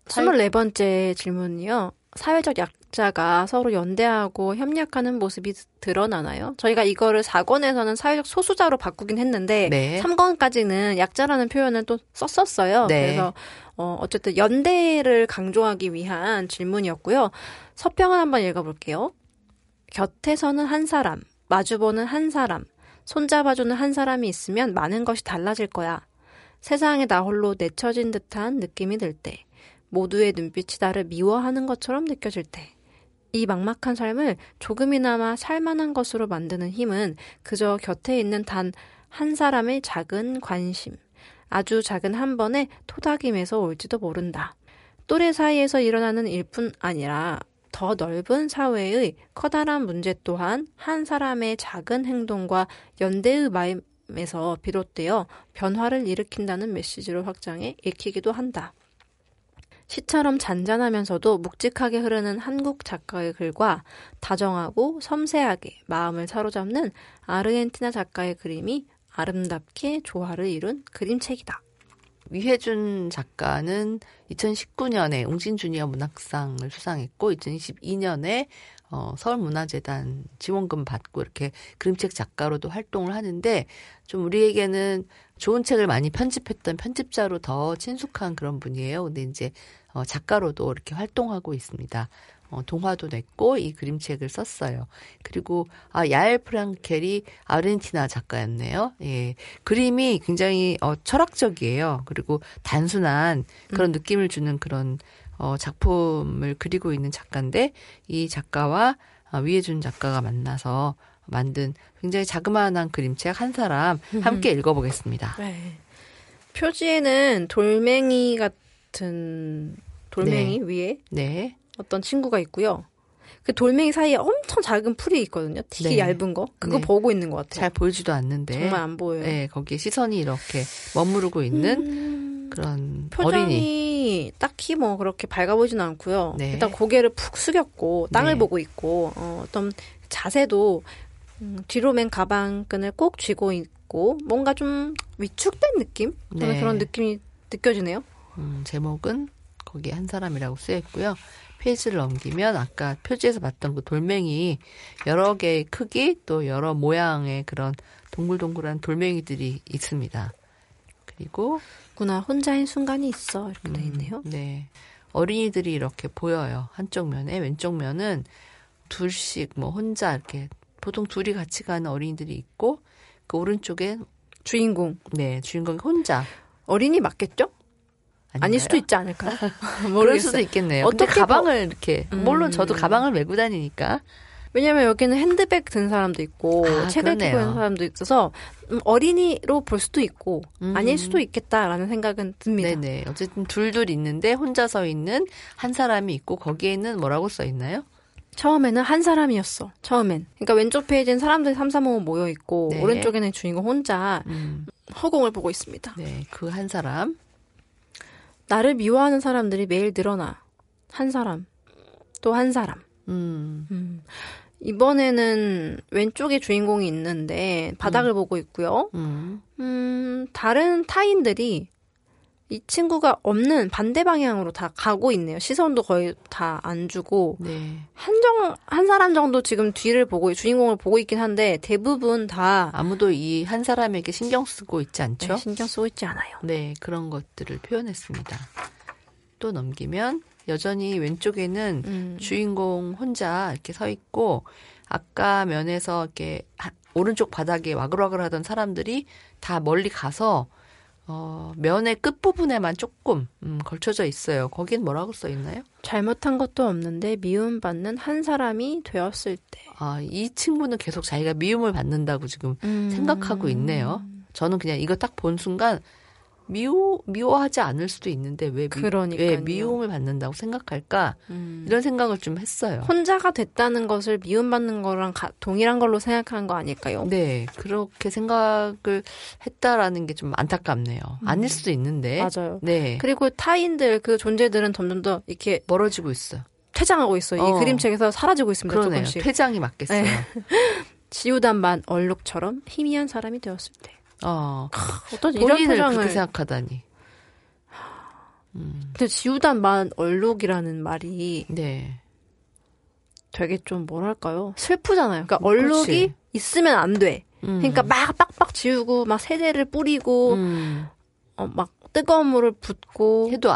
24번째 질문이요. 사회적 약자가 서로 연대하고 협력하는 모습이 드러나나요? 저희가 이거를 4권에서는 사회적 소수자로 바꾸긴 했는데 네. 3권까지는 약자라는 표현을 또 썼었어요. 네. 그래서 어쨌든 연대를 강조하기 위한 질문이었고요. 서평을 한번 읽어볼게요. 곁에서는 한 사람, 마주보는 한 사람, 손잡아주는 한 사람이 있으면 많은 것이 달라질 거야. 세상에 나 홀로 내쳐진 듯한 느낌이 들 때, 모두의 눈빛이 나를 미워하는 것처럼 느껴질 때, 이 막막한 삶을 조금이나마 살만한 것으로 만드는 힘은 그저 곁에 있는 단 한 사람의 작은 관심, 아주 작은 한 번의 토닥임에서 올지도 모른다. 또래 사이에서 일어나는 일뿐 아니라 더 넓은 사회의 커다란 문제 또한 한 사람의 작은 행동과 연대의 마음에서 비롯되어 변화를 일으킨다는 메시지로 확장해 읽히기도 한다. 시처럼 잔잔하면서도 묵직하게 흐르는 한국 작가의 글과 다정하고 섬세하게 마음을 사로잡는 아르헨티나 작가의 그림이 아름답게 조화를 이룬 그림책이다. 위혜준 작가는 2019년에 웅진주니어 문학상을 수상했고 2022년에 서울문화재단 지원금 받고 이렇게 그림책 작가로도 활동을 하는데 좀 우리에게는 좋은 책을 많이 편집했던 편집자로 더 친숙한 그런 분이에요. 근데 이제 작가로도 이렇게 활동하고 있습니다. 동화도 냈고 이 그림책을 썼어요. 그리고 야엘 프랑켈이 아르헨티나 작가였네요. 예, 그림이 굉장히 철학적이에요. 그리고 단순한 그런 느낌을 주는 그런 작품을 그리고 있는 작가인데 이 작가와 위혜준 작가가 만나서 만든 굉장히 자그마한 그림책 한 사람 함께 읽어보겠습니다. 네. 표지에는 돌멩이 같은 돌멩이 네. 위에 네. 어떤 친구가 있고요. 그 돌멩이 사이에 엄청 작은 풀이 있거든요. 되게 네. 얇은 거. 그거 네. 보고 있는 것 같아요. 잘 보이지도 않는데 정말 안 보여요. 네, 거기에 시선이 이렇게 머무르고 있는 그런 표정이 어린이. 딱히 뭐 그렇게 밝아 보이진 않고요. 네. 일단 고개를 푹 숙였고 땅을 네. 보고 있고 어떤 자세도 뒤로 맨 가방끈을 꼭 쥐고 있고 뭔가 좀 위축된 느낌? 저는 네. 그런 느낌이 느껴지네요. 제목은 거기에 한 사람이라고 쓰여 있고요. 페이지를 넘기면 아까 표지에서 봤던 그 돌멩이 여러 개의 크기 또 여러 모양의 그런 동글동글한 돌멩이들이 있습니다. 그리고 구나 혼자인 순간이 있어 이렇게 돼 있네요. 네. 어린이들이 이렇게 보여요. 한쪽 면에 왼쪽 면은 둘씩 뭐 혼자 이렇게 보통 둘이 같이 가는 어린이들이 있고 그 오른쪽에 주인공. 네, 주인공이 혼자. 어린이 맞겠죠? 아닌가요? 아닐 수도 있지 않을까요? 그럴 모르겠어요. 수도 있겠네요. 근데 어떻게 가방을 이렇게 물론 저도 가방을 메고 다니니까 왜냐면 여기는 핸드백 든 사람도 있고 책을 그러네요. 끼고 있는 사람도 있어서 어린이로 볼 수도 있고 아닐 수도 있겠다라는 생각은 듭니다. 네네. 어쨌든 둘둘 있는데 혼자 서 있는 한 사람이 있고 거기에는 뭐라고 써 있나요? 처음에는 한 사람이었어. 처음엔. 그러니까 왼쪽 페이지는 사람들이 3, 4, 5 모여 있고 네. 오른쪽에는 주인공 혼자 허공을 보고 있습니다. 네, 그 한 사람. 나를 미워하는 사람들이 매일 늘어나. 한 사람. 또 한 사람. 이번에는 왼쪽에 주인공이 있는데 바닥을 보고 있고요. 다른 타인들이 이 친구가 없는 반대 방향으로 다 가고 있네요. 시선도 거의 다 안 주고 네. 한 사람 정도 지금 뒤를 보고 주인공을 보고 있긴 한데 대부분 다 아무도 이 한 사람에게 신경 쓰고 있지 않죠? 네, 신경 쓰고 있지 않아요. 네, 그런 것들을 표현했습니다. 또 넘기면 여전히 왼쪽에는 주인공 혼자 이렇게 서 있고 아까 면에서 이렇게 오른쪽 바닥에 와글와글 하던 사람들이 다 멀리 가서 면의 끝부분에만 조금 걸쳐져 있어요. 거긴 뭐라고 써 있나요? 잘못한 것도 없는데 미움받는 한 사람이 되었을 때. 이 친구는 계속 자기가 미움을 받는다고 지금 생각하고 있네요. 저는 그냥 이거 딱 본 순간 미워하지 않을 수도 있는데 왜 미움을 받는다고 생각할까? 이런 생각을 좀 했어요. 혼자가 됐다는 것을 미움받는 거랑 동일한 걸로 생각하는 거 아닐까요? 네, 그렇게 생각을 했다라는 게 좀 안타깝네요. 아닐 수도 있는데. 맞아요. 네. 그리고 타인들 그 존재들은 점점 더 이렇게 멀어지고 있어요. 퇴장하고 있어요. 이 그림책에서 사라지고 있습니다. 그러네요. 조금씩. 퇴장이 맞겠어요. 네. 지우단만 얼룩처럼 희미한 사람이 되었을 때. 어떤 이런 본인을 표정을 그렇게 생각하다니. 근데 지우단만 얼룩이라는 말이 네. 되게 좀 뭐랄까요? 슬프잖아요. 그러니까 얼룩이 그렇지. 있으면 안 돼. 그러니까 막 빡빡 지우고 막 세제를 뿌리고 막 뜨거운 물을 붓고 해도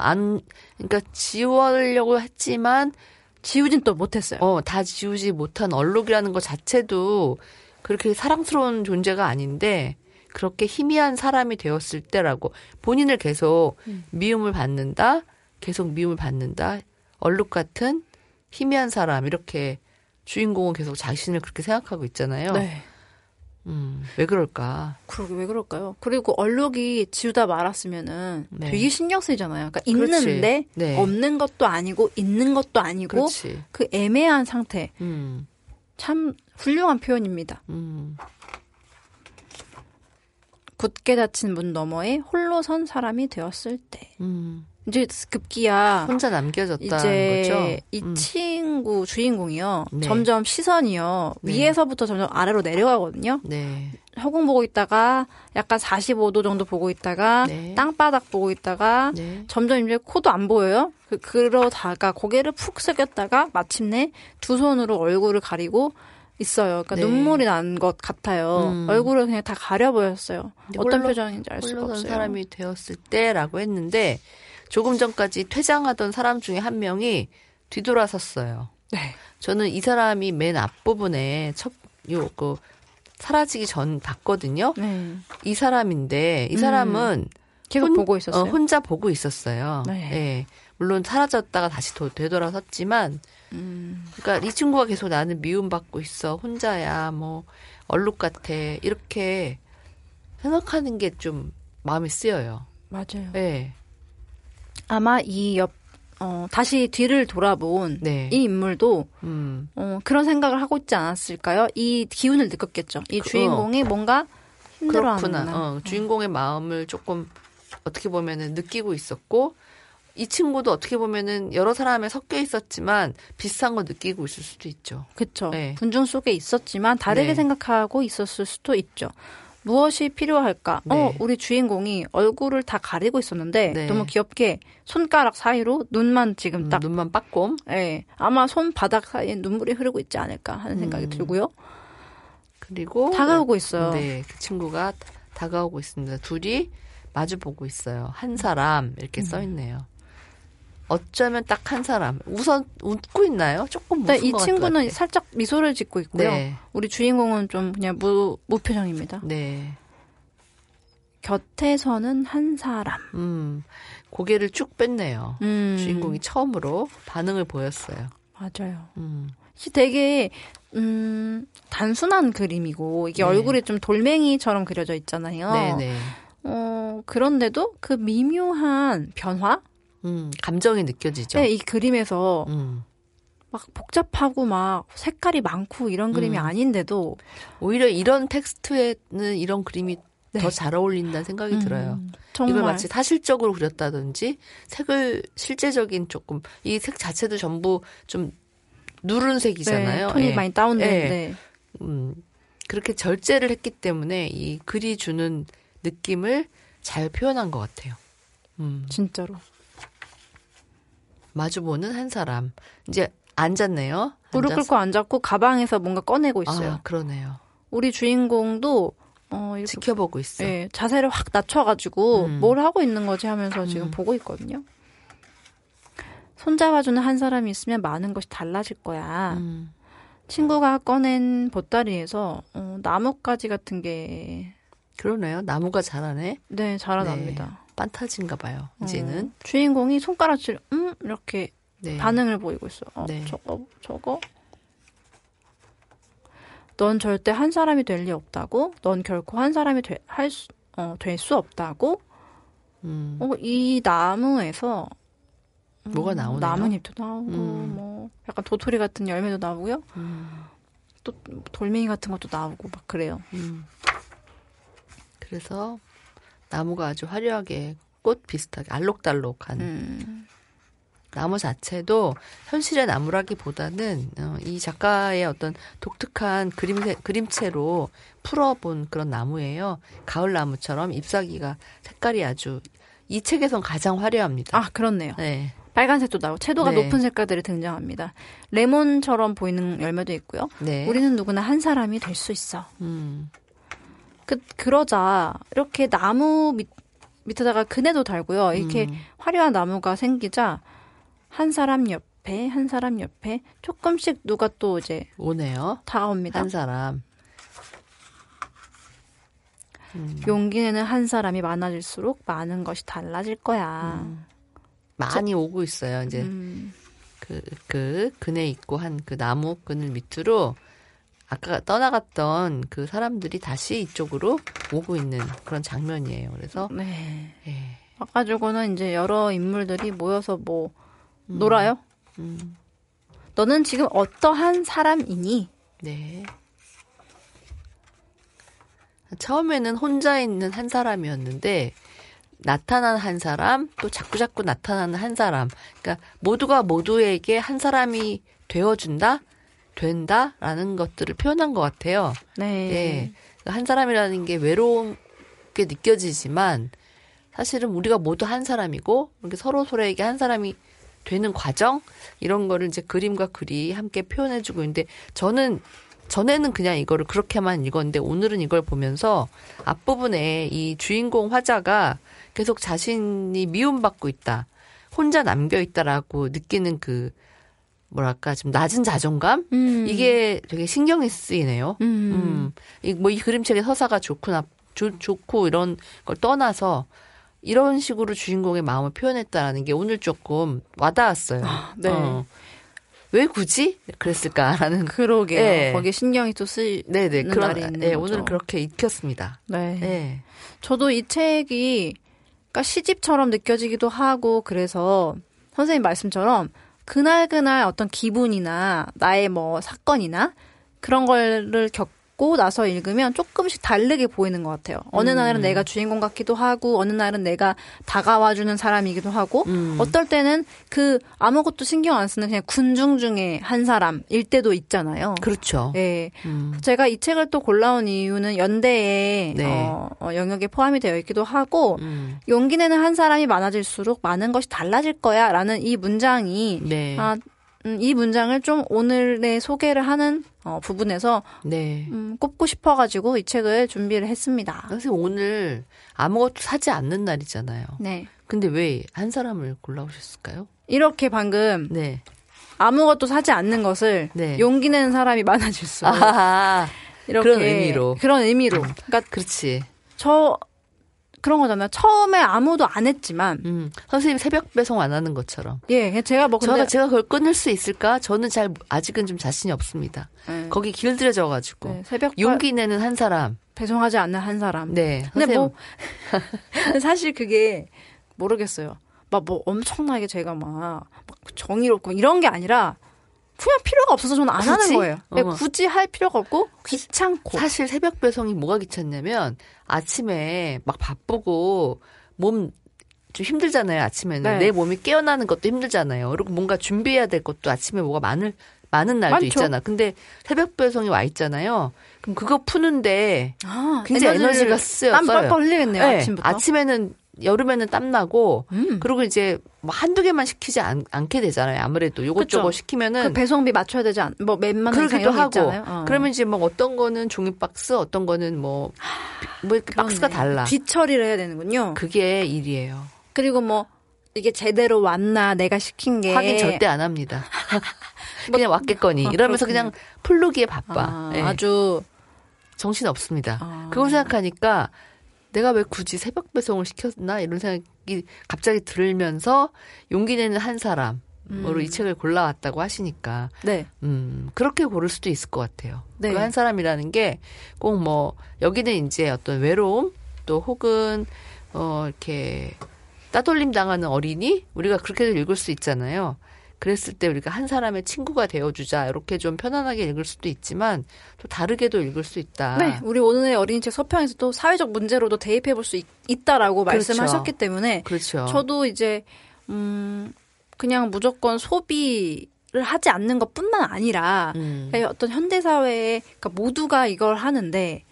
그러니까 지우려고 했지만 지우진 또 못했어요. 다 지우지 못한 얼룩이라는 것 자체도 그렇게 사랑스러운 존재가 아닌데 그렇게 희미한 사람이 되었을 때라고 본인을 계속 미움을 받는다, 계속 미움을 받는다, 얼룩 같은 희미한 사람 이렇게 주인공은 계속 자신을 그렇게 생각하고 있잖아요. 네. 왜 그럴까? 그러게 왜 그럴까요? 그리고 얼룩이 지우다 말았으면은 네. 되게 신경 쓰이잖아요. 그러니까 그렇지. 있는데 네. 없는 것도 아니고 있는 것도 아니고 그렇지. 그 애매한 상태. 참 훌륭한 표현입니다. 굳게 닫힌 문 너머에 홀로 선 사람이 되었을 때. 이제 급기야 혼자 남겨졌다는 이제 거죠. 이 친구 주인공이요. 네. 점점 시선이요. 네. 위에서부터 점점 아래로 내려가거든요. 네. 허공 보고 있다가 약간 45도 정도 보고 있다가 네. 땅바닥 보고 있다가 네. 점점 이제 코도 안 보여요. 그러다가 고개를 푹 숙였다가 마침내 두 손으로 얼굴을 가리고 있어요. 그러니까 네. 눈물이 난 것 같아요. 얼굴을 그냥 다 가려 보였어요. 어떤 표정인지 알 수가 홀로 선 없어요. 사람이 되었을 때라고 했는데 조금 전까지 퇴장하던 사람 중에 한 명이 뒤돌아섰어요. 네. 저는 이 사람이 맨 앞부분에 사라지기 전 봤거든요. 네. 이 사람인데 이 사람은 계속 보고 있었어요. 혼자 보고 있었어요. 네. 네. 물론 사라졌다가 다시 되돌아섰지만 그러니까 이 친구가 계속 나는 미움받고 있어. 혼자야. 뭐 얼룩 같아. 이렇게 생각하는 게 좀 마음이 쓰여요. 맞아요. 네. 아마 다시 뒤를 돌아본 네. 이 인물도 그런 생각을 하고 있지 않았을까요? 이 기운을 느꼈겠죠. 이 주인공이 뭔가 힘들어하는구나. 그렇구나. 주인공의 마음을 조금 어떻게 보면은 느끼고 있었고 이 친구도 어떻게 보면은 여러 사람에 섞여 있었지만 비슷한 거 느끼고 있을 수도 있죠. 그렇죠. 네. 군중 속에 있었지만 다르게 네. 생각하고 있었을 수도 있죠. 무엇이 필요할까? 네. 우리 주인공이 얼굴을 다 가리고 있었는데 네. 너무 귀엽게 손가락 사이로 눈만 지금 딱 눈만 빠꼼. 예. 아마 손바닥 사이에 눈물이 흐르고 있지 않을까 하는 생각이 들고요. 그리고 다가오고 있어요. 네, 그 친구가 다가오고 있습니다. 둘이 마주 보고 있어요. 한 사람 이렇게 써 있네요. 어쩌면 딱 한 사람. 우선 웃고 있나요? 조금 네, 무슨 이 것 친구는 같아. 살짝 미소를 짓고 있고요. 네. 우리 주인공은 좀 그냥 무표정입니다. 네. 곁에 서는 한 사람. 고개를 쭉 뺐네요. 주인공이 처음으로 반응을 보였어요. 맞아요. 되게 단순한 그림이고 이게 네. 얼굴이 좀 돌멩이처럼 그려져 있잖아요. 네네. 그런데도 그 미묘한 변화? 감정이 느껴지죠. 네, 이 그림에서 막 복잡하고 막 색깔이 많고 이런 그림이 아닌데도 오히려 이런 텍스트에는 이런 그림이 네. 더 잘 어울린다는 생각이 들어요. 정말 이걸 마치 사실적으로 그렸다든지 색을 실제적인 조금 이 색 자체도 전부 좀 누른 색이잖아요. 네, 톤이 예. 많이 다운되는데 그렇게 절제를 했기 때문에 이 글이 주는 느낌을 잘 표현한 것 같아요. 진짜로. 마주보는 한 사람. 이제 앉았네요. 무릎 꿇고 앉았고 가방에서 뭔가 꺼내고 있어요. 아, 그러네요. 우리 주인공도 이렇게 지켜보고 있어. 네, 자세를 확 낮춰가지고 뭘 하고 있는 거지 하면서 지금 보고 있거든요. 손잡아주는 한 사람이 있으면 많은 것이 달라질 거야. 친구가 꺼낸 보따리에서 나뭇가지 같은 게 그러네요. 나무가 잘하네. 네, 자라납니다. 판타지인가 봐요. 이제는. 주인공이 손가락질 이렇게 네. 반응을 보이고 있어. 네. 저거. 넌 절대 한 사람이 될 리 없다고. 넌 결코 한 사람이 될 수 없다고. 이 나무에서 뭐가 나오나요? 나뭇잎도 나오고 뭐 약간 도토리 같은 열매도 나오고요. 또 돌멩이 같은 것도 나오고 막 그래요. 그래서 나무가 아주 화려하게 꽃 비슷하게 알록달록한 나무 자체도 현실의 나무라기보다는 이 작가의 어떤 독특한 그림체로 풀어본 그런 나무예요. 가을 나무처럼 잎사귀가 색깔이 아주 이 책에선 가장 화려합니다. 아, 그렇네요. 네. 빨간색도 나오고 채도가 네. 높은 색깔들이 등장합니다. 레몬처럼 보이는 열매도 있고요. 네. 우리는 누구나 한 사람이 될 수 있어. 그러자 이렇게 나무 밑에다가 그네도 달고요. 이렇게 화려한 나무가 생기자 한 사람 옆에 조금씩 누가 또 이제 오네요. 다가옵니다. 한 사람. 용기내는 한 사람이 많아질수록 많은 것이 달라질 거야. 많이 오고 있어요. 이제 그 그네 있고 한 그 나무 그늘 밑으로 아까 떠나갔던 그 사람들이 다시 이쪽으로 오고 있는 그런 장면이에요. 그래서 네. 예. 와가지고는 이제 여러 인물들이 모여서 뭐 놀아요. 너는 지금 어떠한 사람이니? 네. 처음에는 혼자 있는 한 사람이었는데 나타난 한 사람, 또 자꾸자꾸 나타나는 한 사람. 그러니까 모두가 모두에게 한 사람이 되어준다? 된다라는 것들을 표현한 것 같아요. 네. 예. 한 사람이라는 게 외롭게 느껴지지만 사실은 우리가 모두 한 사람이고 이렇게 서로에게 한 사람이 되는 과정 이런 거를 이제 그림과 글이 함께 표현해주고 있는데 저는 전에는 그냥 이거를 그렇게만 읽었는데 오늘은 이걸 보면서 앞부분에 이 주인공 화자가 계속 자신이 미움받고 있다. 혼자 남겨있다라고 느끼는 그 뭐랄까 좀 낮은 자존감? 이게 되게 신경이 쓰이네요. 이 그림책의 서사가 좋고 이런 걸 떠나서 이런 식으로 주인공의 마음을 표현했다라는 게 오늘 조금 와닿았어요. 네. 왜 굳이 그랬을까라는. 그러게요. 네. 거기에 신경이 또 쓰이는 날이 있는 거죠. 오늘은 그렇게 익혔습니다. 네. 네. 저도 이 책이 그러니까 시집처럼 느껴지기도 하고 그래서 선생님 말씀처럼 그날 어떤 기분이나 나의 뭐 사건이나 그런 거를 겪고 나서 읽으면 조금씩 다르게 보이는 것 같아요. 어느 날은 내가 주인공 같기도 하고 어느 날은 내가 다가와주는 사람이기도 하고 어떨 때는 그 아무것도 신경 안 쓰는 그냥 군중 중에 한 사람일 때도 있잖아요. 그렇죠. 네. 제가 이 책을 또 골라온 이유는 연대의 네. 영역에 포함이 되어 있기도 하고 용기 내는 한 사람이 많아질수록 많은 것이 달라질 거야 라는 이 문장이 네. 이 문장을 좀 오늘의 소개를 하는 부분에서 네. 꼽고 싶어가지고 이 책을 준비를 했습니다. 선생님 오늘 아무것도 사지 않는 날이잖아요. 네. 근데 왜 한 사람을 골라오셨을까요? 이렇게 방금 네. 아무것도 사지 않는 것을 네. 용기 내는 사람이 많아질수록 이렇게 그런 의미로. 그런 의미로. 그러니까 그렇지. 그런 거잖아요. 처음에 아무도 안 했지만 선생님 새벽 배송 안 하는 것처럼. 예, 제가 뭐 근데 제가 그걸 끊을 수 있을까? 저는 아직은 좀 자신이 없습니다. 거기 길들여져가지고. 네, 새벽 용기 내는 한 사람. 배송하지 않는 한 사람. 네. 근데 뭐 사실 그게 모르겠어요. 막 뭐 엄청나게 제가 막 정의롭고 이런 게 아니라 그냥 필요가 없어서 저는 안 하는 거예요. 굳이 할 필요가 없고 귀찮고. 사실 새벽 배송이 뭐가 귀찮냐면 아침에 막 바쁘고 몸 좀 힘들잖아요. 아침에는. 네. 내 몸이 깨어나는 것도 힘들잖아요. 그리고 뭔가 준비해야 될 것도 아침에 뭐가 많은 날도 많죠. 있잖아. 근데 새벽 배송이 와 있잖아요. 그럼 그거 푸는데 굉장히 에너지를 에너지가 써요. 땀 뻘뻘 흘리겠네요. 네. 아침부터. 아침에는 여름에는 땀 나고 그리고 이제 뭐 한두 개만 시키지 않게 되잖아요. 아무래도 요것저것 시키면은 그 배송비 맞춰야 되지 않? 뭐 몇만 원 이상 그러기도 이런 거 하고 있잖아요. 그러면 이제 뭐 어떤 거는 종이 박스, 어떤 거는 뭐 박스가 달라. 뒤처리를 해야 되는군요. 그게 일이에요. 그리고 뭐 이게 제대로 왔나 내가 시킨 게 확인 절대 안 합니다. 그냥 왔겠거니 이러면서 그렇군요. 그냥 풀르기에 바빠. 네. 아주 정신 없습니다. 그걸 생각하니까 내가 왜 굳이 새벽 배송을 시켰나 이런 생각이 갑자기 들면서 용기 내는 한 사람으로 이 책을 골라왔다고 하시니까 네. 그렇게 고를 수도 있을 것 같아요. 네. 그 한 사람이라는 게 꼭 뭐 여기는 이제 어떤 외로움 또 혹은 이렇게 따돌림 당하는 어린이 우리가 그렇게도 읽을 수 있잖아요. 그랬을 때 우리가 한 사람의 친구가 되어주자 이렇게 좀 편안하게 읽을 수도 있지만 또 다르게도 읽을 수 있다. 네, 우리 오늘의 어린이책 서평에서 또 사회적 문제로도 대입해 볼 수 있다라고 그렇죠. 말씀하셨기 때문에 그렇죠. 저도 이제 그냥 무조건 소비를 하지 않는 것뿐만 아니라 그러니까 어떤 현대 사회에 그러니까 모두가 이걸 하는데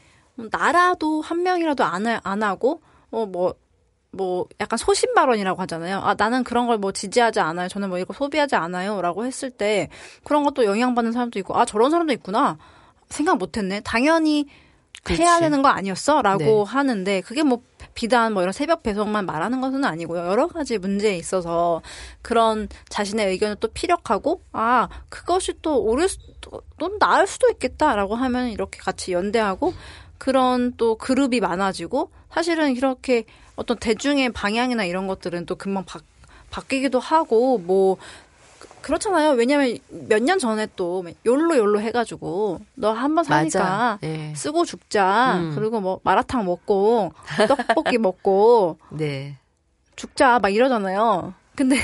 나라도 한 명이라도 안 하고 뭐 약간 소신 발언이라고 하잖아요. 아, 나는 그런 걸 뭐 지지하지 않아요. 저는 뭐 이거 소비하지 않아요라고 했을 때 그런 것도 영향받는 사람도 있고 아, 저런 사람도 있구나. 생각 못 했네. 당연히 그렇지. 해야 되는 거 아니었어라고 네. 하는데 그게 뭐 비단 뭐 이런 새벽 배송만 말하는 것은 아니고요. 여러 가지 문제에 있어서 그런 자신의 의견을 또 피력하고 아, 그것이 또 나을 수도 있겠다라고 하면 이렇게 같이 연대하고 그런 또 그룹이 많아지고 사실은 이렇게 어떤 대중의 방향이나 이런 것들은 또 금방 바뀌기도 하고 뭐 그렇잖아요. 왜냐하면 몇 년 전에 또 욜로 해가지고 너 한 번 사니까 네. 쓰고 죽자. 그리고 뭐 마라탕 먹고 떡볶이 먹고 네. 죽자 막 이러잖아요. 근데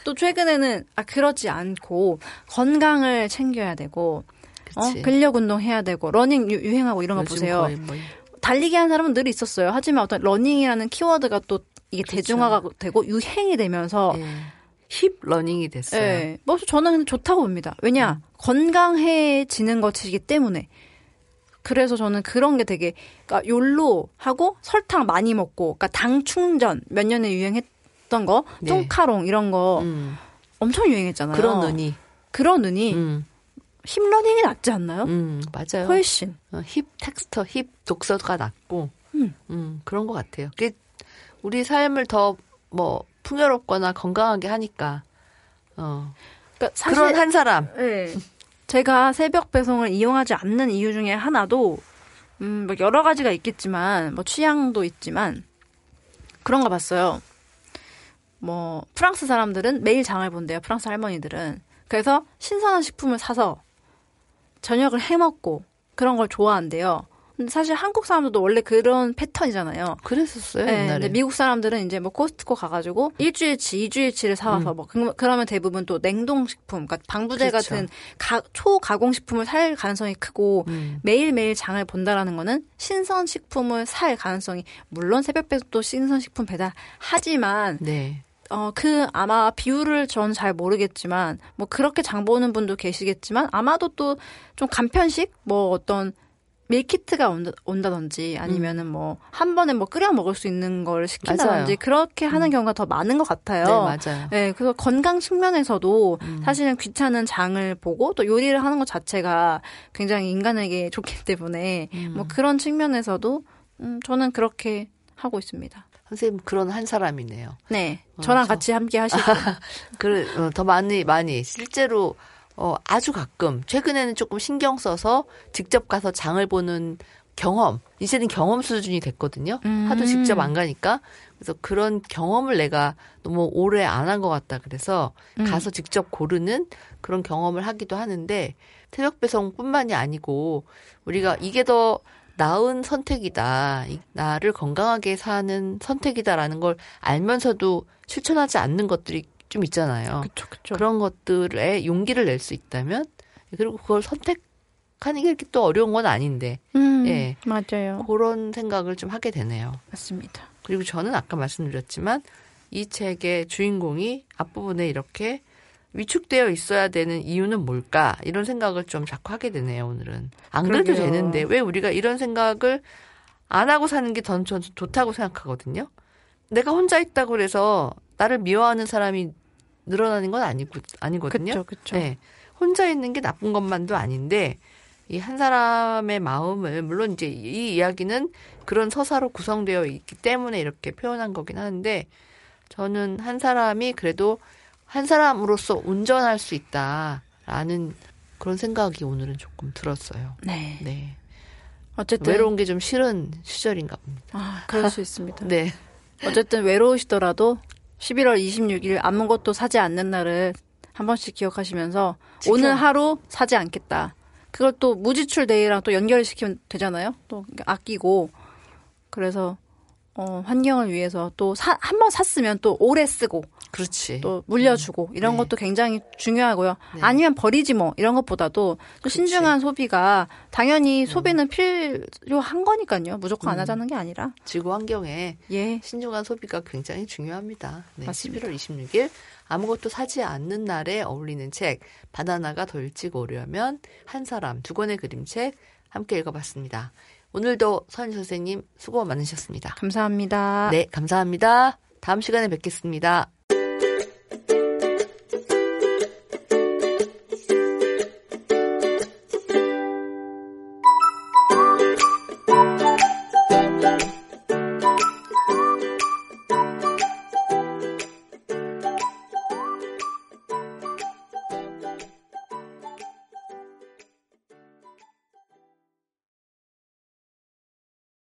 또 최근에는 그렇지 않고 건강을 챙겨야 되고 근력 운동 해야 되고 러닝 유행하고 이런 거 보세요. 달리기 하는 사람은 늘 있었어요. 하지만 어떤 러닝이라는 키워드가 또 이게 그렇죠. 대중화가 되고 유행이 되면서 힙 러닝이 됐어요. 네. 뭐 저는 좋다고 봅니다. 왜냐 건강해지는 것이기 때문에. 그래서 저는 그런 게 되게 그러니까 욜로 하고 설탕 많이 먹고 그러니까 당 충전 몇 년에 유행했던 거 뚱카롱 이런 거 엄청 유행했잖아요. 그런 눈이 힙 러닝이 낫지 않나요? 맞아요. 훨씬. 힙 텍스터, 힙 독서가 낫고, 그런 것 같아요. 그게 우리 삶을 더 뭐 풍요롭거나 건강하게 하니까, 그러니까 사실, 그런 한 사람. 네. 제가 새벽 배송을 이용하지 않는 이유 중에 하나도, 뭐 여러 가지가 있겠지만, 뭐 취향도 있지만, 그런 거 봤어요. 뭐, 프랑스 사람들은 매일 장을 본대요. 프랑스 할머니들은. 그래서 신선한 식품을 사서 저녁을 해먹고 그런 걸 좋아한대요. 근데 사실 한국 사람들도 원래 그런 패턴이잖아요. 그랬었어요, 네, 옛날에. 근데 미국 사람들은 이제 뭐 코스트코 가가지고 일주일치, 2주일치를 사와서 뭐 그러면 대부분 또 냉동식품, 그러니까 방부제 그렇죠. 같은 초가공식품을 살 가능성이 크고 매일매일 장을 본다라는 거는 신선식품을 살 가능성이 물론 새벽 배송도 신선식품 배달하지만 네. 그 아마 비율을 전 잘 모르겠지만 뭐 그렇게 장 보는 분도 계시겠지만 아마도 또 좀 간편식 뭐 어떤 밀키트가 온다든지 아니면은 뭐 한 번에 뭐 끓여 먹을 수 있는 걸 시킨다든지 맞아요. 그렇게 하는 경우가 더 많은 것 같아요. 네, 맞아요. 네, 그래서 건강 측면에서도 사실은 귀찮은 장을 보고 또 요리를 하는 것 자체가 굉장히 인간에게 좋기 때문에 뭐 그런 측면에서도 저는 그렇게 하고 있습니다. 선생님 그런 한 사람이네요. 네, 저랑 같이 함께 하시고. 그래, 더 많이 실제로 아주 가끔 최근에는 조금 신경 써서 직접 가서 장을 보는 경험, 이제는 경험 수준이 됐거든요. 하도 직접 안 가니까. 그래서 그런 경험을 내가 너무 오래 안 한 것 같다. 그래서 가서 직접 고르는 그런 경험을 하기도 하는데 새벽 배송뿐만이 아니고 우리가 이게 더 나은 선택이다. 나를 건강하게 사는 선택이다라는 걸 알면서도 실천하지 않는 것들이 좀 있잖아요. 그쵸. 그런 것들에 용기를 낼 수 있다면 그리고 그걸 선택하는 게 이렇게 또 어려운 건 아닌데 예. 맞아요. 그런 생각을 좀 하게 되네요. 맞습니다. 그리고 저는 아까 말씀드렸지만 이 책의 주인공이 앞부분에 이렇게 위축되어 있어야 되는 이유는 뭘까? 이런 생각을 좀 자꾸 하게 되네요, 오늘은. 안 그래도 그러게요. 되는데 왜 우리가 이런 생각을 안 하고 사는 게 전 좋다고 생각하거든요. 내가 혼자 있다고 그래서 나를 미워하는 사람이 늘어나는 건 아니거든요. 그쵸. 네. 혼자 있는 게 나쁜 것만도 아닌데 이 한 사람의 마음을 물론 이제 이 이야기는 그런 서사로 구성되어 있기 때문에 이렇게 표현한 거긴 하는데 저는 한 사람이 그래도 한 사람으로서 운전할 수 있다라는 그런 생각이 오늘은 조금 들었어요. 네. 네. 어쨌든 외로운 게 좀 싫은 시절인가 봅니다. 아, 그럴 수 있습니다. 네. 어쨌든 외로우시더라도 11월 26일 아무것도 사지 않는 날을 한 번씩 기억하시면서 오늘 하루 사지 않겠다. 그걸 또 무지출 데이랑 또 연결시키면 되잖아요. 또 아끼고. 그래서 환경을 위해서 또 한 번 샀으면 또 오래 쓰고 그렇지. 또 물려주고 이런 네. 것도 굉장히 중요하고요. 네. 아니면 버리지 뭐 이런 것보다도 또 신중한 소비가 당연히 소비는 필요한 거니까요. 무조건 안 하자는 게 아니라. 지구 환경에 예. 신중한 소비가 굉장히 중요합니다. 네, 맞습니다. 11월 26일 아무것도 사지 않는 날에 어울리는 책 바나나가 더 일찍 오려면 한 사람 두 권의 그림책 함께 읽어봤습니다. 오늘도 서은희 선생님 수고 많으셨습니다. 감사합니다. 네, 감사합니다. 다음 시간에 뵙겠습니다.